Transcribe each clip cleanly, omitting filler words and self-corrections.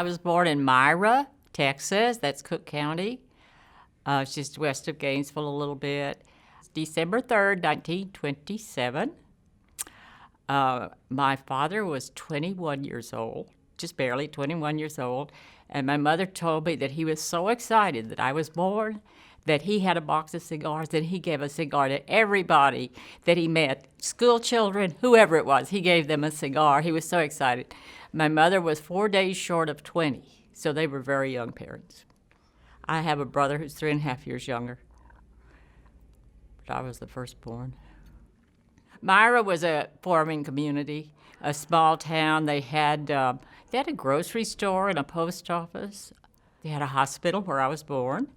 I was born in Myra, Texas. That's Cook County. It's just west of Gainesville a little bit. It's December 3rd, 1927. My father was 21 years old, just barely 21 years old, and my mother told me that he was so excited that I was born that he had a box of cigars and he gave a cigar to everybody that he met, school children, whoever it was. He gave them a cigar. He was so excited. My mother was 4 days short of 20, so they were very young parents. I have a brother who's 3.5 years younger, but I was the firstborn. Myra was a farming community, a small town. They had a grocery store and a post office. They had a hospital where I was born,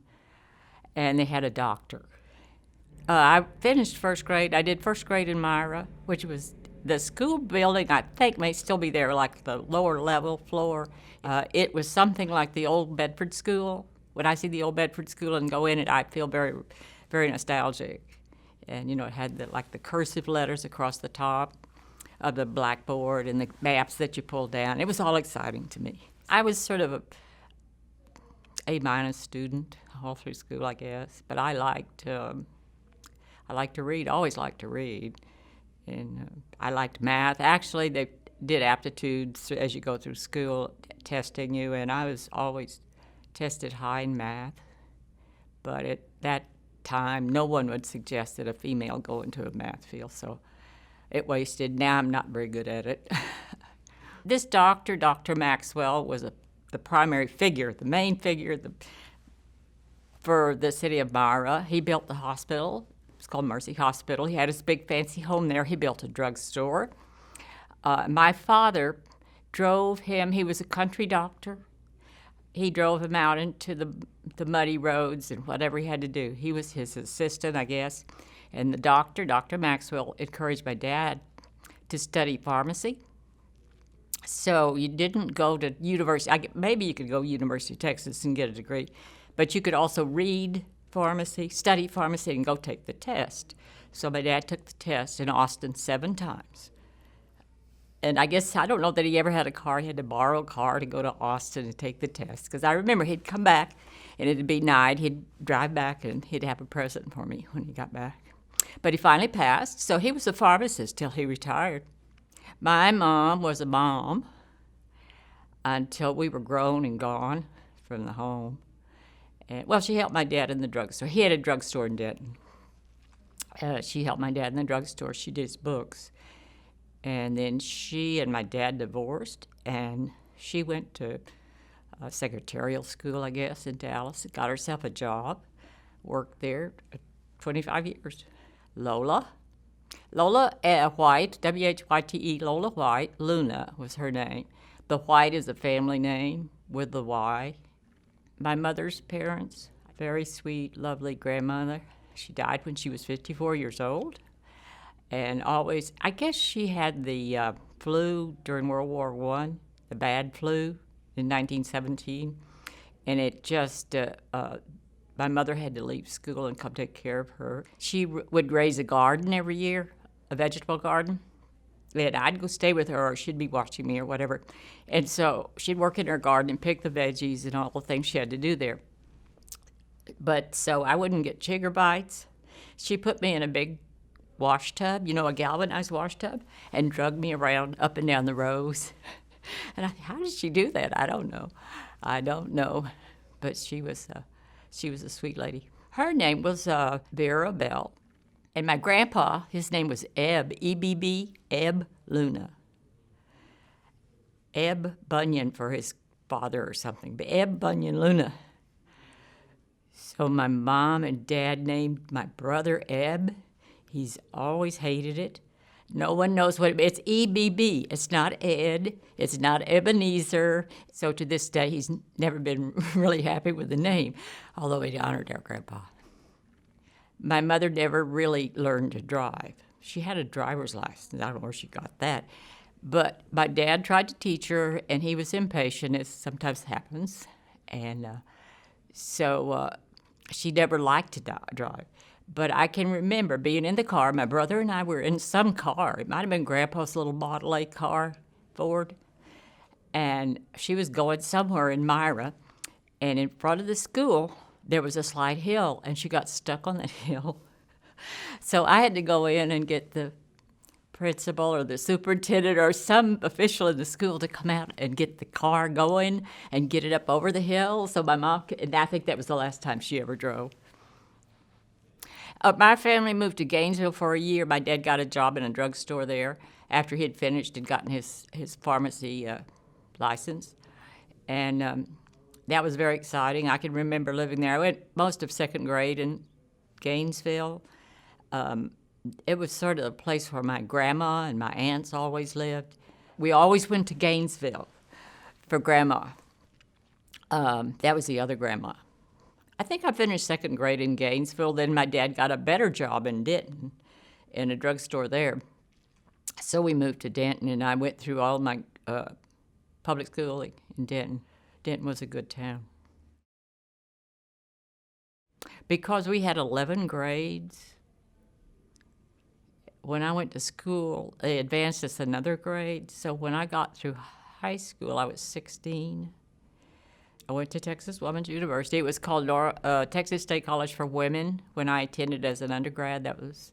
and they had a doctor. I finished first grade. I did first grade in Myra, which was the school building, I think may still be there, like the lower level floor. It was something like the old Bedford School. When I see the old Bedford School and go in it, I feel very, very nostalgic. And, it had the cursive letters across the top of the blackboard and the maps that you pulled down. It was all exciting to me. I was sort of A- student all through school, I guess. But I liked to read, always liked to read. And I liked math. Actually, they did aptitudes as you go through school, testing you, and I was always tested high in math. But at that time, no one would suggest that a female go into a math field, so it wasted. Now I'm not very good at it. This doctor, Dr. Maxwell, was the primary figure, the main figure for the city of Myra. He built the hospital. It's called Mercy Hospital. He had his big fancy home there. He built a drugstore. My father drove him. He was a country doctor. He drove him out into the muddy roads and whatever he had to do. He was his assistant, I guess. And the doctor, Dr. Maxwell, encouraged my dad to study pharmacy. So you didn't go to university. Maybe you could go to University of Texas and get a degree, but you could also read pharmacy, study pharmacy, and go take the test. So my dad took the test in Austin 7 times. And I don't know that he ever had a car. He had to borrow a car to go to Austin and take the test. Because I remember he'd come back, and it'd be night. He'd drive back, and he'd have a present for me when he got back. But he finally passed, so he was a pharmacist till he retired. My mom was a mom until we were grown and gone from the home. And, she helped my dad in the drugstore. He had a drugstore in Denton. She helped my dad in the drugstore. She did his books. And then she and my dad divorced, and she went to secretarial school, I guess, in Dallas, got herself a job, worked there 25 years. Lola White, W-H-Y-T-E, Lola White, Luna was her name. The White is a family name with the Y. My mother's parents, very sweet, lovely grandmother. She died when she was 54 years old. And always, I guess she had the flu during World War I, the bad flu in 1917. And it just, my mother had to leave school and come take care of her. She would raise a garden every year, a vegetable garden. And I'd go stay with her, or she'd be watching me or whatever. And so she'd work in her garden and pick the veggies and all the things she had to do there. But so I wouldn't get chigger bites. She put me in a big wash tub, a galvanized wash tub, and drug me around up and down the rows. And how did she do that? I don't know. But she was a sweet lady. Her name was Vera Bell. And my grandpa, his name was Ebb, E-B-B, Ebb Luna. Ebb Bunyan for his father or something, but Ebb Bunyan Luna. So my mom and dad named my brother Ebb. He's always hated it. No one knows what it's E-B-B. It's not Ed. It's not Ebenezer. So to this day, he's never been really happy with the name, although he honored our grandpa. My mother never really learned to drive. She had a driver's license. I don't know where she got that. But my dad tried to teach her, and he was impatient, as sometimes happens. And so she never liked to drive. But I can remember being in the car. My brother and I were in some car. It might have been Grandpa's little Model A car, Ford. And she was going somewhere in Myra, and in front of the school, there was a slight hill, and she got stuck on that hill. So I had to go in and get the principal or the superintendent or some official in the school to come out and get the car going and get it up over the hill. So my mom, and I think that was the last time she ever drove. My family moved to Gainesville for a year. My dad got a job in a drugstore there after he had finished and gotten his pharmacy license. And that was very exciting. I can remember living there. I went most of second grade in Gainesville. It was sort of a place where my grandma and my aunts always lived. We always went to Gainesville for grandma. That was the other grandma. I think I finished second grade in Gainesville. Then my dad got a better job in Denton, in a drugstore there. So we moved to Denton, and I went through all my public schooling in Denton. Denton was a good town. Because we had 11 grades, when I went to school, they advanced us another grade. So when I got through high school, I was 16. I went to Texas Women's University. It was called Texas State College for Women when I attended as an undergrad. That was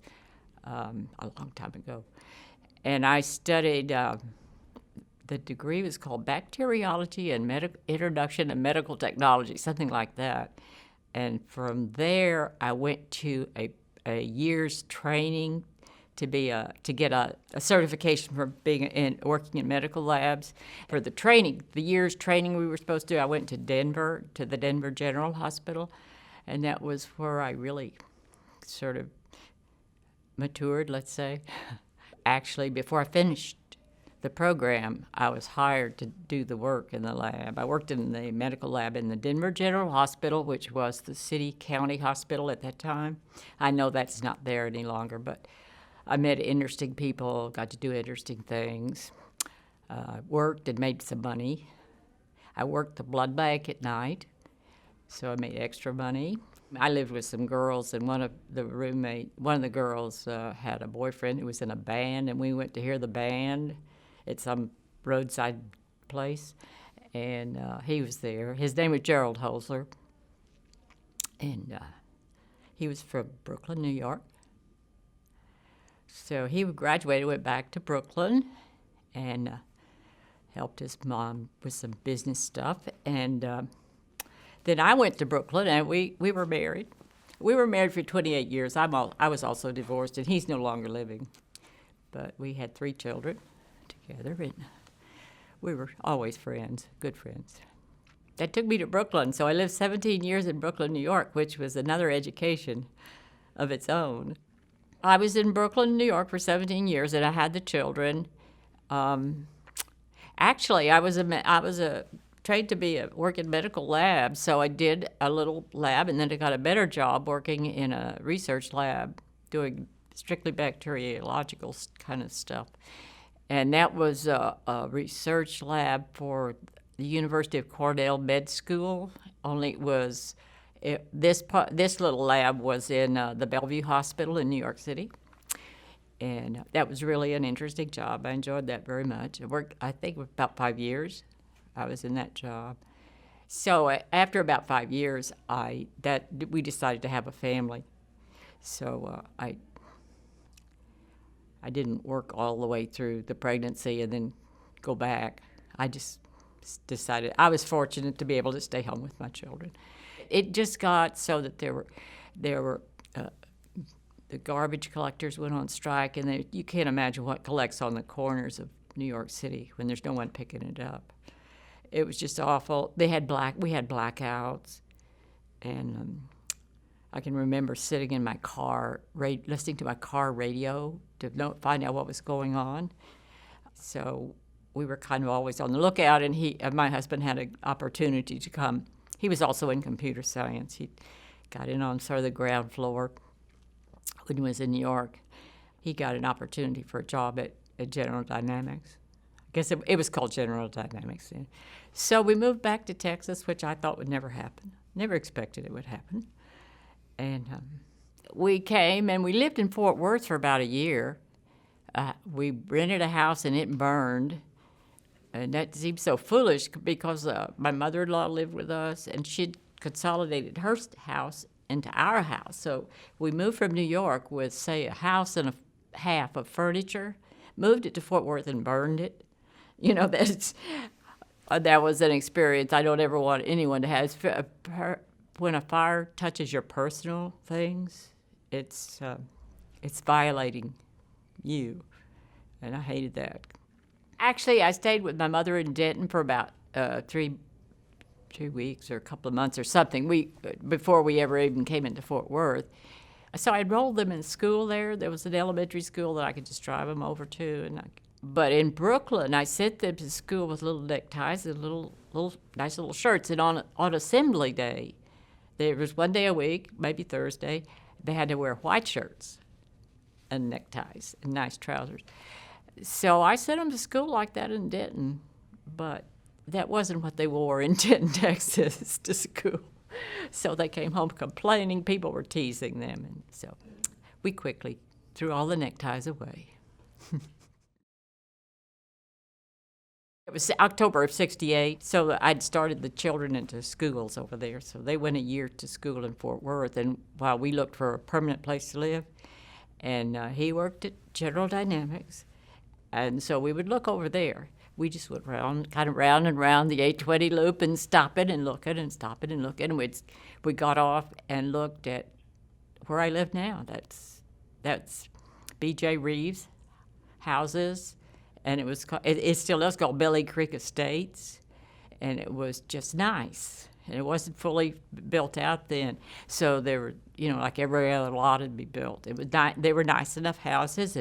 a long time ago. And I studied, the degree was called Bacteriology and Introduction to Medical Technology, something like that. And from there, I went to a year's training to get a certification for working in medical labs. For the training, the year's training we were supposed to do, I went to Denver, to the Denver General Hospital, and that was where I really sort of matured, let's say. Actually, before I finished the program, I was hired to do the work in the lab. I worked in the medical lab in the Denver General Hospital, which was the city-county hospital at that time. I know that's not there any longer, but I met interesting people, got to do interesting things, worked and made some money. I worked the blood bank at night, so I made extra money. I lived with some girls, and one of the girls had a boyfriend who was in a band, and we went to hear the band at some roadside place, and he was there. His name was Gerald Holzer, and he was from Brooklyn, New York. So he graduated, went back to Brooklyn, and helped his mom with some business stuff. And then I went to Brooklyn, and we were married. We were married for 28 years. I was also divorced, and he's no longer living. But we had 3 children together, and we were always friends, good friends. That took me to Brooklyn, so I lived 17 years in Brooklyn, New York, which was another education of its own. I was in Brooklyn, New York for 17 years, and I had the children. Actually, I was trained to work in medical labs, so I did a little lab, and then I got a better job working in a research lab, doing strictly bacteriological kind of stuff. And that was a research lab for the University of Cornell Med School, only it was this little lab was in the Bellevue Hospital in New York City, and that was really an interesting job. I enjoyed that very much. I worked, I think, about 5 years. I was in that job. So after about 5 years, we decided to have a family. So I didn't work all the way through the pregnancy and then go back. I just decided I was fortunate to be able to stay home with my children. It just got so that there were the garbage collectors went on strike, and you can't imagine what collects on the corners of New York City when there's no one picking it up. It was just awful. We had blackouts, and I can remember sitting in my car, listening to my car radio to find out what was going on. So we were kind of always on the lookout, and my husband had an opportunity to come. He was also in computer science. He got in on sort of the ground floor when he was in New York. He got an opportunity for a job at General Dynamics. I guess it was called General Dynamics then. So we moved back to Texas, which I thought would never happen. Never expected it would happen. And we came, and we lived in Fort Worth for about a year. We rented a house, and it burned. And that seemed so foolish because my mother-in-law lived with us, and she'd consolidated her house into our house. So we moved from New York with, say, a house and a half of furniture, moved it to Fort Worth and burned it. You know, that was an experience I don't ever want anyone to have. When a fire touches your personal things, it's violating you, and I hated that. Actually, I stayed with my mother in Denton for about 3 weeks or a couple of months or something. Before we ever even came into Fort Worth. So I enrolled them in school there. There was an elementary school that I could just drive them over to. But in Brooklyn, I sent them to school with little neckties and little nice little shirts. And on assembly day, there was one day a week, maybe Thursday, they had to wear white shirts and neckties and nice trousers. So I sent them to school like that in Denton, but that wasn't what they wore in Denton, Texas to school. So they came home complaining. People were teasing them. And so we quickly threw all the neckties away. It was October of '68, so I'd started the children into schools over there. So they went a year to school in Fort Worth, and while we looked for a permanent place to live, and he worked at General Dynamics, and so we would look over there. We just went kind of round and round the 820 loop and stopping and looking and stopping and looking. We got off and looked at where I live now. That's B.J. Reeves' houses, and it still is called Belly Creek Estates, and it was just nice. And it wasn't fully built out then, so there were, like every other lot had be built. They were nice enough houses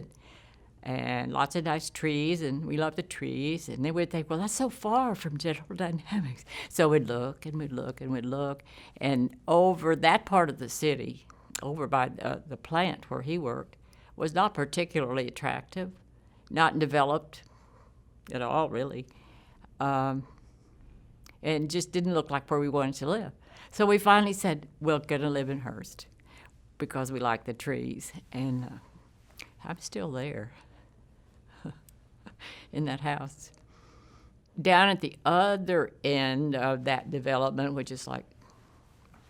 and lots of nice trees, and we loved the trees. And they would think, well, that's so far from General Dynamics. So we'd look and we'd look and we'd look, and over that part of the city, over by the plant where he worked, was not particularly attractive, not developed at all, really. And just didn't look like where we wanted to live. So we finally said, we're going to live in Hearst because we like the trees. And I'm still there in that house. Down at the other end of that development, which is like,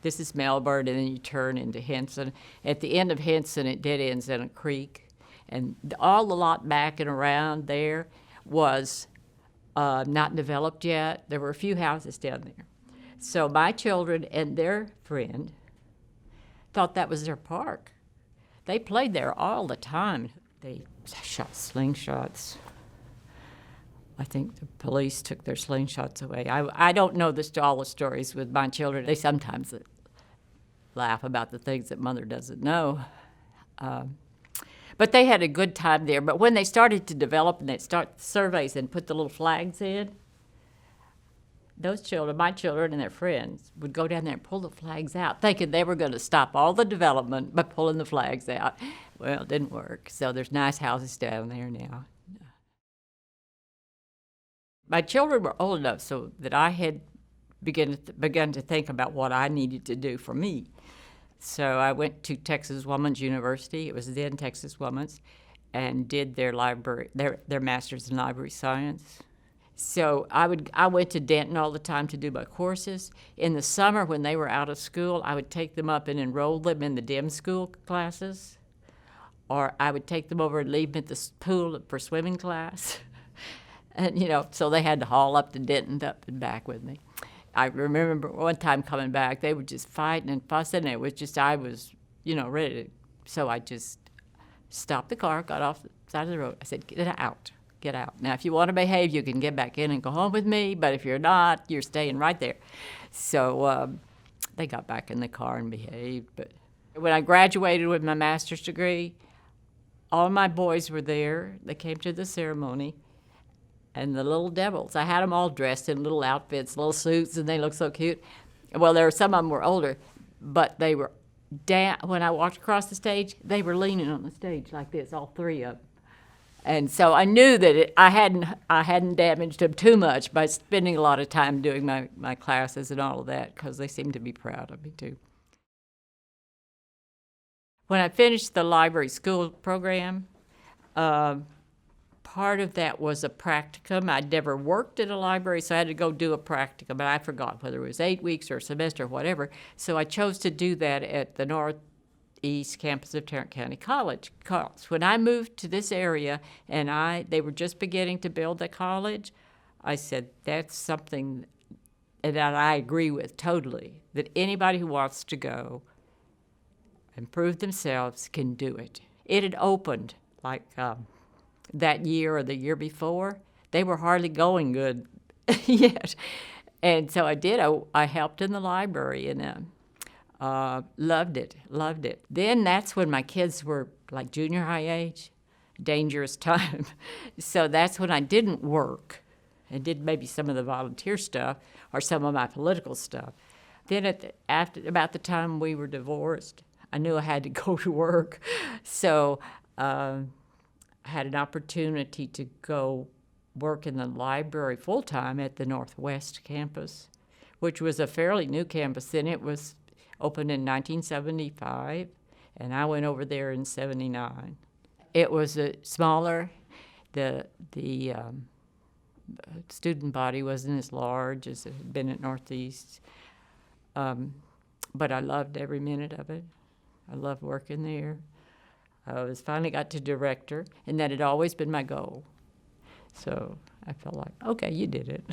this is Melbourne, and then you turn into Henson. At the end of Henson, it dead ends in a creek. And all the lot back and around there was not developed yet. There were a few houses down there. So my children and their friend thought that was their park. They played there all the time. They shot slingshots. I think the police took their slingshots away. I don't know all the stories with my children. They sometimes laugh about the things that mother doesn't know. But they had a good time there. But when they started to develop and they'd start surveys and put the little flags in, those children, my children and their friends, would go down there and pull the flags out, thinking they were going to stop all the development by pulling the flags out. Well, it didn't work. So there's nice houses down there now. My children were old enough so that I had begun to think about what I needed to do for me. So I went to Texas Woman's University. It was then Texas Woman's, and did their master's in library science. So I went to Denton all the time to do my courses. In the summer when they were out of school, I would take them up and enroll them in the DEM school classes, or I would take them over and leave them at the pool for swimming class. And, so they had to haul up to Denton up and back with me. I remember one time coming back, they were just fighting and fussing. It was just, I was, ready to, so I just stopped the car, got off the side of the road. I said, get out. Now, if you want to behave, you can get back in and go home with me, but if you're not, you're staying right there. So they got back in the car and behaved. But when I graduated with my master's degree, all my boys were there. They came to the ceremony. And the little devils, I had them all dressed in little outfits, little suits, and they looked so cute. Well, some of them were older, but they were down. When I walked across the stage, they were leaning on the stage like this, all three of them. And so I knew that I hadn't damaged them too much by spending a lot of time doing my classes and all of that, because they seemed to be proud of me too. When I finished the library school program, part part of that was a practicum. I'd never worked at a library, so I had to go do a practicum, but I forgot whether it was 8 weeks or a semester or whatever. So I chose to do that at the Northeast campus of Tarrant County College. When I moved to this area and they were just beginning to build the college, I said, that's something that I agree with totally, that anybody who wants to go and prove themselves can do it. It had opened like that year or the year before. They were hardly going good yet. And so I did. I helped in the library and loved it. Then that's when my kids were like junior high age, dangerous time. So that's when I didn't work and did maybe some of the volunteer stuff or some of my political stuff. Then after about the time we were divorced, I knew I had to go to work. So I had an opportunity to go work in the library full-time at the Northwest campus, which was a fairly new campus then. It was opened in 1975, and I went over there in 79. It was smaller. The student body wasn't as large as it had been at Northeast, but I loved every minute of it. I loved working there. I finally got to director, and that had always been my goal. So I felt like, okay, you did it.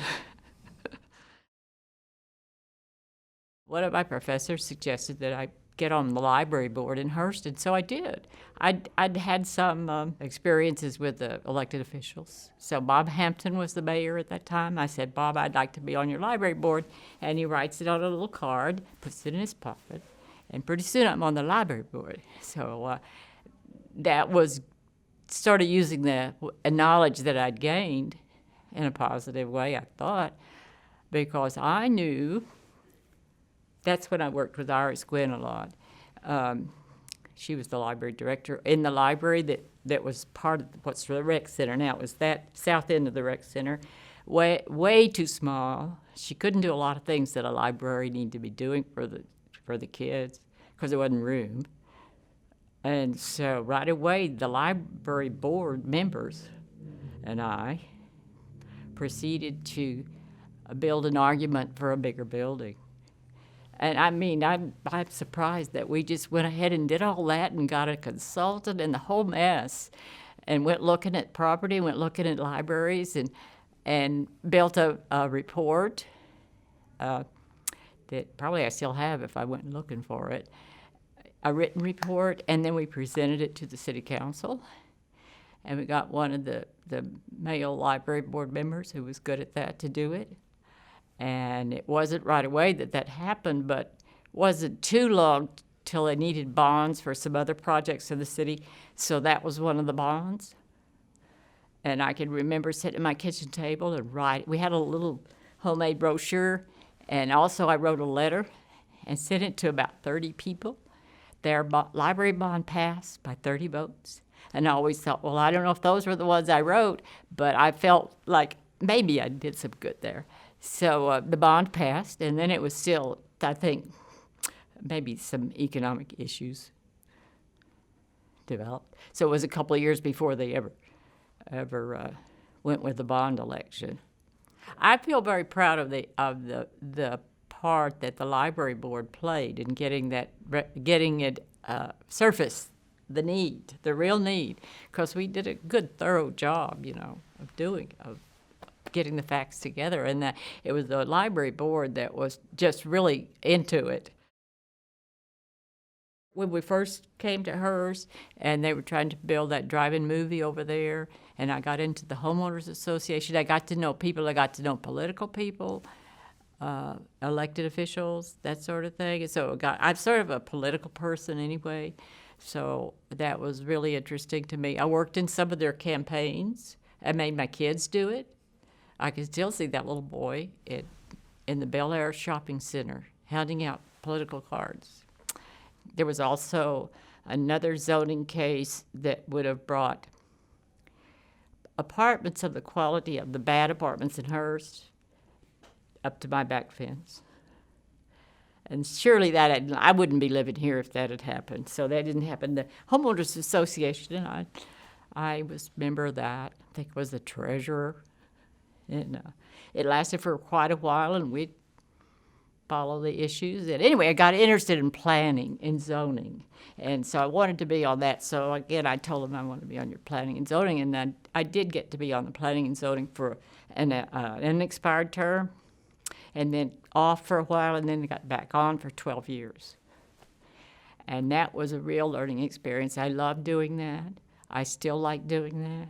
One of my professors suggested that I get on the library board in Hearst, and so I did. I'd had some experiences with the elected officials. So Bob Hampton was the mayor at that time. I said, Bob, I'd like to be on your library board. And he writes it on a little card, puts it in his pocket, and pretty soon I'm on the library board. So that was sort of using the knowledge that I'd gained in a positive way, I thought, because I knew. That's when I worked with Iris Gwynn a lot. She was the library director in the library that was part of what's the rec center now. It was that south end of the rec center, way too small. She couldn't do a lot of things that a library needed to be doing for the kids because there wasn't room. And so right away, the library board members and I proceeded to build an argument for a bigger building. And I mean, I'm surprised that we just went ahead and did all that and got a consultant and the whole mess and went looking at property, went looking at libraries and built a report that probably I still have if I went looking for it, a written report, and then we presented it to the city council. And we got one of the male library board members who was good at that to do it. And it wasn't right away that happened, but wasn't too long till they needed bonds for some other projects in the city. So that was one of the bonds. And I can remember sitting at my kitchen table and write. We had a little homemade brochure, and also I wrote a letter and sent it to about 30 people. Their library bond passed by 30 votes. And I always thought, well, I don't know if those were the ones I wrote, but I felt like maybe I did some good there. So the bond passed, and then it was still, I think, maybe some economic issues developed. So it was a couple of years before they ever went with the bond election. I feel very proud of the part that the library board played in getting it surfaced, the real need, because we did a good, thorough job, of getting the facts together, and that it was the library board that was just really into it. When we first came to Hearst, and they were trying to build that drive-in movie over there, and I got into the homeowners association, I got to know people, I got to know political people, elected officials, that sort of thing. And so I'm sort of a political person anyway, so that was really interesting to me. I worked in some of their campaigns. I made my kids do it. I can still see that little boy in the Bel Air shopping center handing out political cards. There was also another zoning case that would have brought apartments of the quality of the bad apartments in Hearst up to my back fence. And surely I wouldn't be living here if that had happened. So that didn't happen. The homeowners association and I was a member of that. I think was the treasurer. And it lasted for quite a while, and we'd follow the issues. And anyway, I got interested in planning and zoning. And so I wanted to be on that. So again, I told them I wanted to be on your planning and zoning. And I did get to be on the planning and zoning for an expired term, and then off for a while, and then got back on for 12 years. And that was a real learning experience. I love doing that. I still like doing that.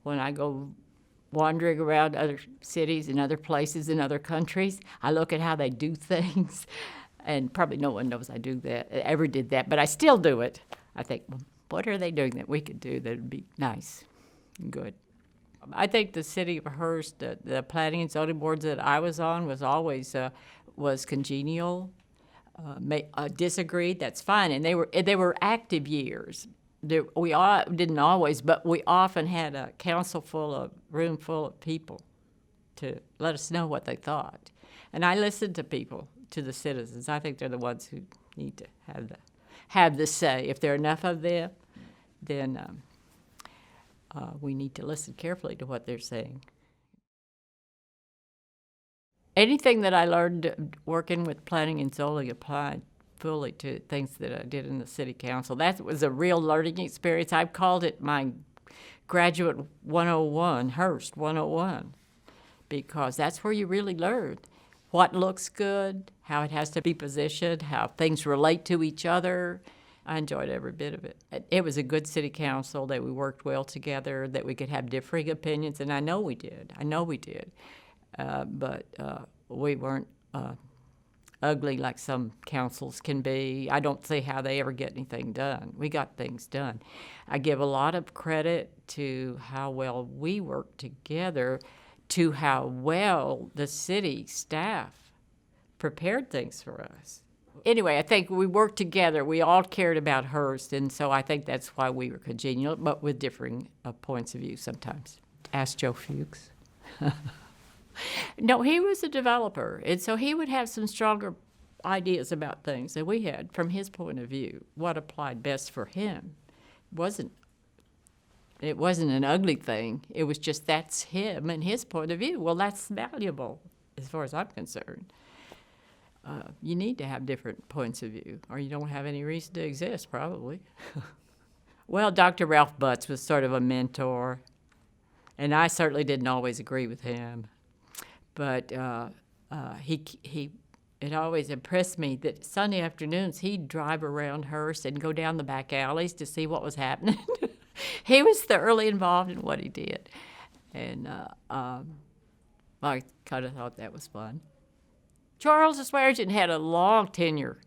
When I go wandering around other cities and other places in other countries, I look at how they do things. And probably no one knows I ever did that, but I still do it. I think, well, what are they doing that we could do that would be nice and good? I think the city of Hearst, the planning and zoning boards that I was on was always was congenial. Disagreed, that's fine, and they were active years. We all didn't always, but we often had a room full of people to let us know what they thought. And I listened to people, to the citizens. I think they're the ones who need to have the say. If there are enough of them, then we need to listen carefully to what they're saying. Anything that I learned working with planning and zoning applied fully to things that I did in the city council. That was a real learning experience. I've called it my graduate 101, Hearst 101, because that's where you really learn what looks good, how it has to be positioned, how things relate to each other. I enjoyed every bit of it. It was a good city council, that we worked well together, that we could have differing opinions, and I know we did. But we weren't ugly like some councils can be. I don't see how they ever get anything done. We got things done. I give a lot of credit to how well we worked together, to how well the city staff prepared things for us. Anyway, I think we worked together. We all cared about Hearst, and so I think that's why we were congenial, but with differing points of view sometimes. Ask Joe Fuchs. No, he was a developer, and so he would have some stronger ideas about things than we had from his point of view, what applied best for him. It wasn't an ugly thing. It was just that's him and his point of view. Well, that's valuable as far as I'm concerned. You need to have different points of view, or you don't have any reason to exist, probably. Well, Dr. Ralph Butts was sort of a mentor, and I certainly didn't always agree with him. But it always impressed me that Sunday afternoons he'd drive around Hearst and go down the back alleys to see what was happening. He was thoroughly involved in what he did. And I kind of thought that was fun. Charles Swearingen had a long tenure,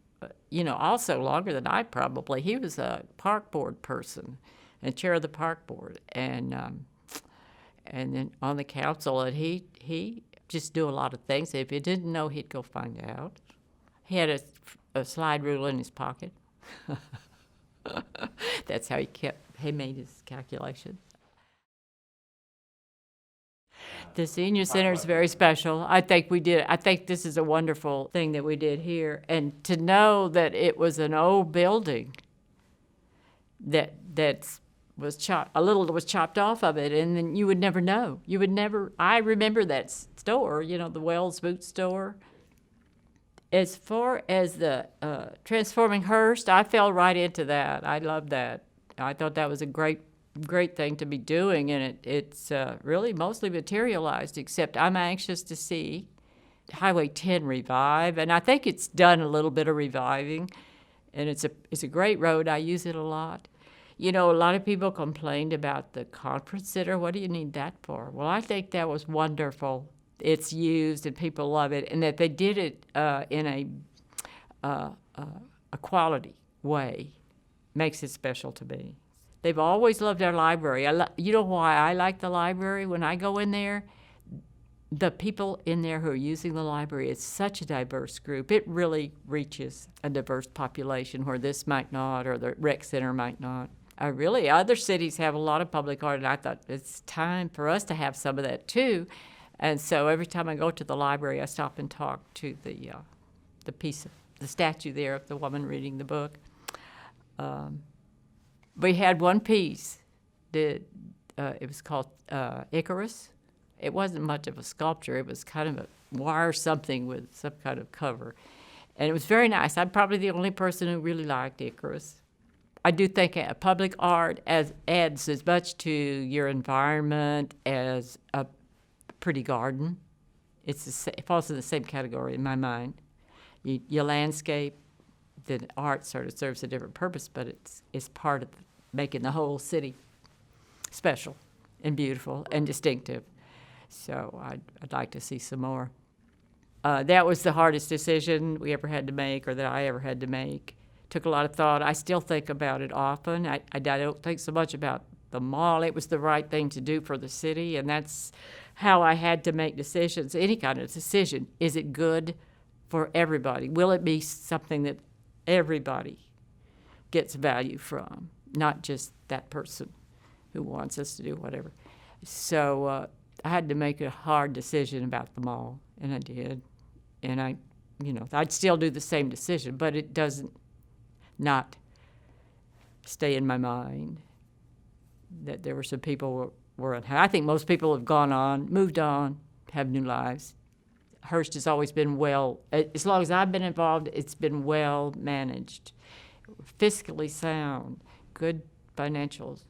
also longer than I probably. He was a park board person and chair of the park board. And then on the council, and he just do a lot of things. If he didn't know, he'd go find out. He had a slide rule in his pocket. That's how he made his calculations. The senior center is very special. I think this is a wonderful thing that we did here. And to know that it was an old building that was chopped off of it, and then you would never know. I remember that store, the Wells Boot store. As far as the transforming Hearst, I fell right into that. I loved that. I thought that was a great thing to be doing, and it's really mostly materialized, except I'm anxious to see Highway 10 revive, and I think it's done a little bit of reviving, and it's a great road. I use it a lot. A lot of people complained about the conference center. What do you need that for? Well, I think that was wonderful. It's used and people love it, and that they did it in a quality way makes it special to me. They've always loved our library. You know why I like the library? When I go in there, the people in there who are using the library, it's such a diverse group. It really reaches a diverse population where this might not, or the rec center might not. Other cities have a lot of public art, and I thought it's time for us to have some of that too. And so every time I go to the library, I stop and talk to the statue there of the woman reading the book. We had one piece did, it was called Icarus. It wasn't much of a sculpture. It was kind of a wire something with some kind of cover. And it was very nice. I'm probably the only person who really liked Icarus. I do think public art adds as much to your environment as a pretty garden. It falls in the same category in my mind. Your landscape, the art sort of serves a different purpose, but it's part of making the whole city special and beautiful and distinctive. So I'd like to see some more. That was the hardest decision we ever had to make, or that I ever had to make. Took a lot of thought. I still think about it often. I don't think so much about the mall. It was the right thing to do for the city, and that's how I had to make decisions, any kind of decision. Is it good for everybody? Will it be something that everybody gets value from, not just that person who wants us to do whatever? So I had to make a hard decision about the mall, and I did. And I'd still do the same decision, but it doesn't not stay in my mind that there were some people were unhappy. I think most people have gone on, moved on, have new lives. Hearst has always been as long as I've been involved, it's been well managed, fiscally sound, good financials.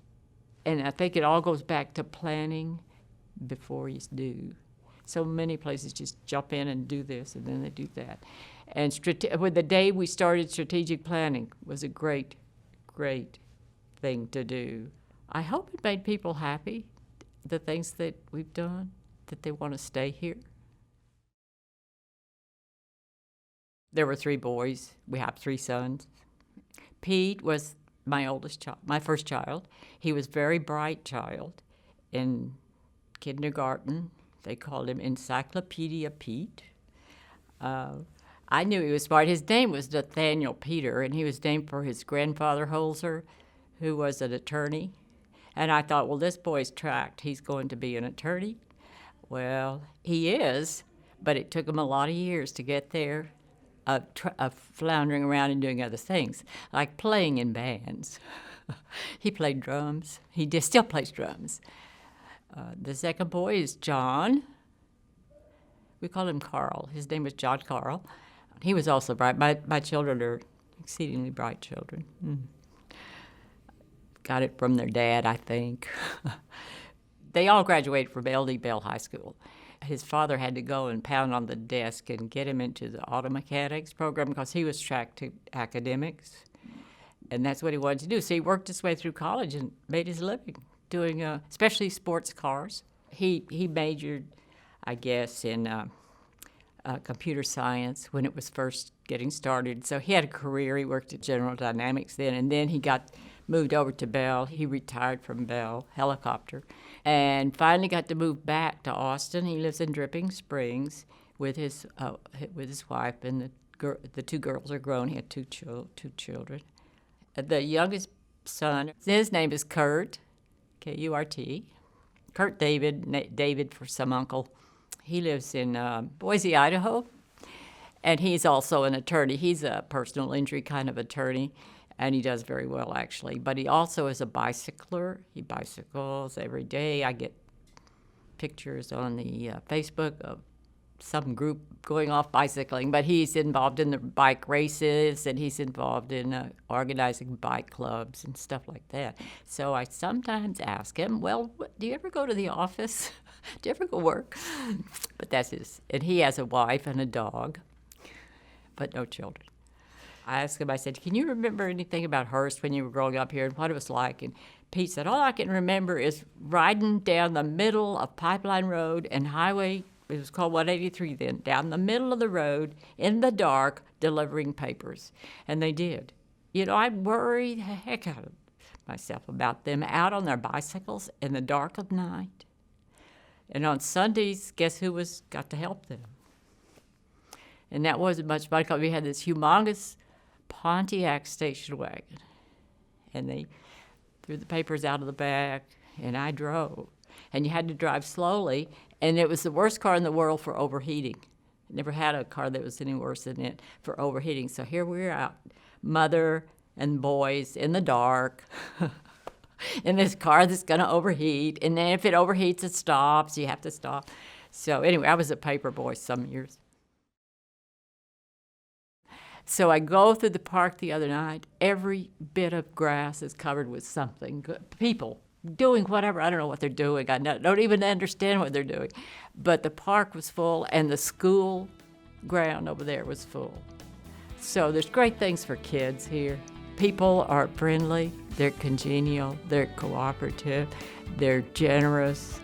And I think it all goes back to planning before you do. So many places just jump in and do this, and then they do that. And the day we started strategic planning was a great, great thing to do. I hope it made people happy, the things that we've done, that they want to stay here. There were 3 boys. We have 3 sons. Pete was my oldest child, my first child. He was a very bright child. In kindergarten, they called him Encyclopedia Pete. I knew he was smart. His name was Nathaniel Peter, and he was named for his grandfather, Holzer, who was an attorney. And I thought, well, this boy's tracked. He's going to be an attorney. Well, he is, but it took him a lot of years to get there, floundering around and doing other things, like playing in bands. He played drums. He still plays drums. The second boy is John. We call him Carl. His name was John Carl. He was also bright. My children are exceedingly bright children. Got it from their dad, I think. They all graduated from L.D. Bell High School. His father had to go and pound on the desk and get him into the auto mechanics program because he was tracked to academics. And that's what he wanted to do. So he worked his way through college and made his living doing especially sports cars. He majored, I guess, in computer science when it was first getting started. So he had a career. He worked at General Dynamics then, and then he moved over to Bell. He retired from Bell Helicopter and finally got to move back to Austin. He lives in Dripping Springs with his wife, and the 2 girls are grown. He had two children. The youngest son, his name is Kurt, K-U-R-T, Kurt David for some uncle. He lives in Boise, Idaho, and he's also an attorney. He's a personal injury kind of attorney, and he does very well, actually. But he also is a bicycler. He bicycles every day. I get pictures on the Facebook of some group going off bicycling, but he's involved in the bike races, and he's involved in organizing bike clubs and stuff like that. So I sometimes ask him, well, do you ever go to the office? Do you ever go work? But that's his. And he has a wife and a dog, but no children. I asked him, I said, can you remember anything about Hearst when you were growing up here and what it was like? And Pete said, all I can remember is riding down the middle of Pipeline Road and Highway, it was called 183 then, down the middle of the road in the dark delivering papers. And they did. You know, I'd worry the heck out of myself about them out on their bicycles in the dark of night. And on Sundays, guess who got to help them? And that wasn't much fun because we had this humongous Pontiac station wagon. And they threw the papers out of the back, and I drove. And you had to drive slowly, and it was the worst car in the world for overheating. Never had a car that was any worse than it for overheating. So here we were out, mother and boys in the dark, in this car that's going to overheat. And then if it overheats, it stops. You have to stop. So anyway, I was a paper boy some years. So I go through the park the other night. Every bit of grass is covered with something. People doing whatever. I don't know what they're doing. I don't even understand what they're doing. But the park was full, and the school ground over there was full. So there's great things for kids here. People are friendly, they're congenial, they're cooperative, they're generous.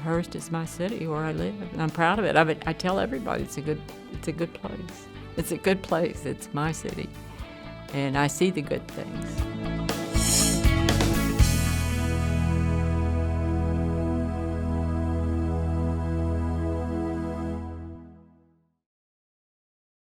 Hearst is my city where I live, and I'm proud of it. I mean, I tell everybody it's a good place. It's a good place. It's my city, and I see the good things.